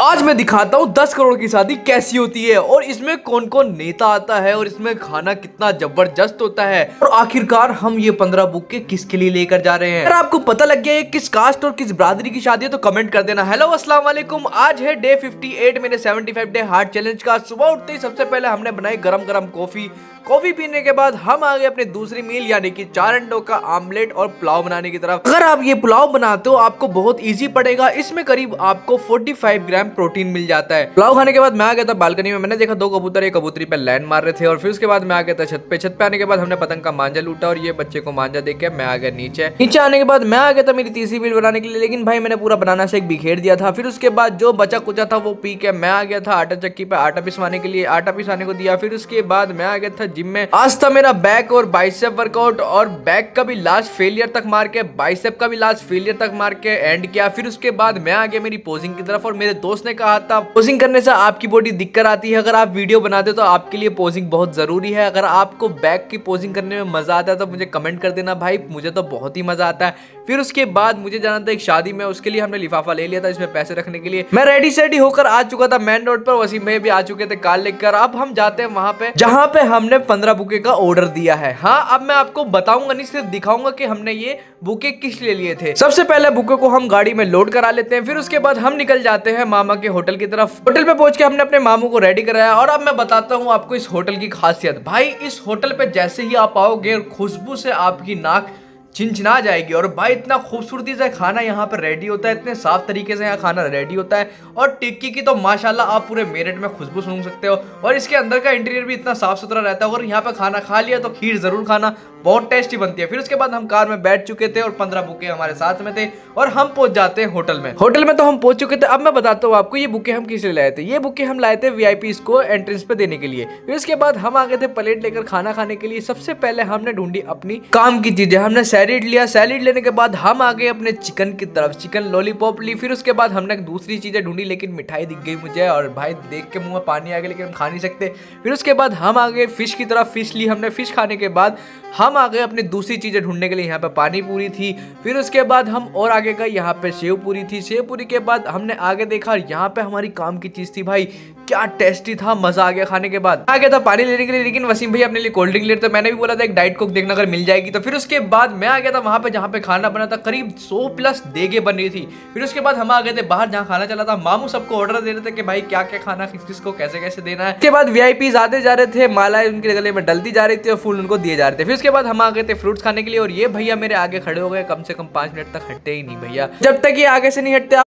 आज मैं दिखाता हूँ 10 करोड़ की शादी कैसी होती है और इसमें कौन कौन नेता आता है और इसमें खाना कितना जबरदस्त होता है और आखिरकार हम ये 15 बुक्के किसके लिए लेकर जा रहे हैं। अगर आपको पता लग गया है किस कास्ट और किस ब्रादरी की शादी है तो कमेंट कर देना। हेलो अस्सलाम वालेकुम, आज है डे 58 मेरे 75 डे हार्ट चैलेंज का। सुबह उठते ही सबसे पहले हमने बनाई गरम गरम कॉफी पीने के बाद हम आ गए अपनी दूसरी मील यानी कि 4 अंडों का आमलेट और पुलाव बनाने की तरफ। अगर आप ये पुलाव बनाते हो आपको बहुत इजी पड़ेगा, इसमें करीब आपको 45 ग्राम प्रोटीन मिल जाता है। पुलाव खाने के बाद मैं आ गया था बालकनी में, मैंने देखा 2 कबूतर एक कबूतरी पे लैंड मार रहे थे और फिर उसके बाद मैं आ गया था छत पे आने के बाद हमने पतंग का मांझा लूटा और ये बच्चे को मांझा देख के मैं आ गया नीचे आने के बाद मैं आ गया था मेरी तीसरी मील बनाने के लिए, लेकिन भाई मैंने पूरा बनाना शेक बिखेर दिया था। फिर उसके बाद जो बचा कुचा था वो पी के मैं आ गया था आटा चक्की पे आटा पिसवाने के लिए, आटा पिसाने को दिया। फिर उसके बाद मैं आ गया था जिम में। आज था मेरा बैक और बाइसेप वर्कआउट और बैक का भी लास्ट फेलियर तक मार के बाइसेप का भी लास्ट फेलियर तक मार के एंड किया। फिर उसके बाद मैं आ गया मेरी पोजिंग की तरफ और मेरे दोस्त ने कहा था पोजिंग करने से आपकी बॉडी दिक्कत आती है, अगर आप वीडियो बनाते हो तो आपके लिए पोजिंग बहुत जरूरी है। अगर आपको बैक की पोजिंग करने में मजा आता है तो मुझे कमेंट कर देना भाई, मुझे तो बहुत ही मजा आता है। फिर उसके बाद मुझे जाना था एक शादी में, उसके लिए हमने लिफाफा ले लिया था इसमें पैसे रखने के लिए। मैं रेडी सेडी होकर आ चुका था मेन रोड पर, वसीम भाई भी आ चुके थे कार लेकर। अब हम जाते हैं वहां पे जहां पे हमने 15 बुके का ऑर्डर दिया है। हाँ, अब मैं आपको बताऊंगा नहीं, सिर्फ दिखाऊंगा कि हमने ये बुके किस लिए लिए थे। सबसे पहले बुके को हम गाड़ी में लोड करा लेते हैं, फिर उसके बाद हम निकल जाते हैं मामा के होटल की तरफ। होटल पे पहुंच के हमने अपने मामू को रेडी कराया और अब मैं बताता हूँ आपको इस होटल की खासियत। भाई इस होटल पे जैसे ही आप आओगे खुशबू से आपकी नाक चिनचिना जाएगी और भाई इतना खूबसूरती से खाना यहाँ पर रेडी होता है, इतने साफ तरीके से यहाँ खाना रेडी होता है। और टिक्की की तो माशाल्लाह आप पूरे मेरठ में खुशबू सूंघ सकते हो और इसके अंदर का इंटीरियर भी इतना साफ सुथरा रहता है। और यहाँ पे खाना खा लिया तो खीर जरूर खाना, बहुत टेस्टी बनती है। फिर उसके बाद हम कार में बैठ चुके थे और 15 बुके हमारे साथ में थे और हम पहुंच जाते हैं होटल में। होटल में तो हम पहुंच चुके थे। अब मैं बताता हूँ आपको ये बुके हम किस लिए लाए थे। ये बुके हम लाए थे वीआईपीज को एंट्रेंस पे देने के लिए। फिर उसके बाद हम आ गए थे प्लेट लेकर खाना खाने के लिए। सबसे पहले हमने ढूंढी अपनी काम की चीजें, हमने सैलेड लिया। सैलेड लेने के बाद हम आ गए अपने चिकन की तरफ, चिकन लॉलीपॉप ली। फिर उसके बाद हमने दूसरी चीजें ढूंढी लेकिन मिठाई दिख गई मुझे और भाई देख के मुंह में पानी आ गया, लेकिन हम खा नहीं सकते। फिर उसके बाद हम आ गए फिश की तरफ, फिश ली हमने। फिश खाने के बाद हम आ गए अपनी दूसरी चीजें ढूंढने के लिए। यहाँ पे पानी पूरी थी। फिर उसके बाद हम और आगे गए, यहाँ पे सेव पूरी थी। सेव पूरी के बाद हमने आगे देखा, यहाँ पे हमारी काम की चीज थी। भाई क्या टेस्टी था, मजा आ गया खाने के बाद। आ गया था पानी लेने के लिए, लेकिन वसीम भाई अपने लिए कोल्ड ड्रिंक ले रहे थे। मैंने भी बोला था एक डाइट कोक देखना अगर मिल जाएगी तो। फिर उसके बाद मैं आ गया था वहां पे जहाँ पे खाना बना था, करीब 100+ देगे बन रही थी। फिर उसके बाद हम आ गए थे बाहर जहाँ खाना चला था। मामू सबको ऑर्डर दे रहे थे कि भाई क्या क्या खाना किस किस को कैसे कैसे देना है। उसके बाद वीआईपीज आते जा रहे थे, मालाएं उनके गले में डलती जा रही थी और फूल उनको दिए जा रहे थे। फिर उसके बाद हम आ गए थे फ्रूट्स खाने के लिए और ये भैया मेरे आगे खड़े हो गए, कम से कम 5 मिनट तक हटते ही नहीं भैया। जब तक ये आगे से नहीं हटते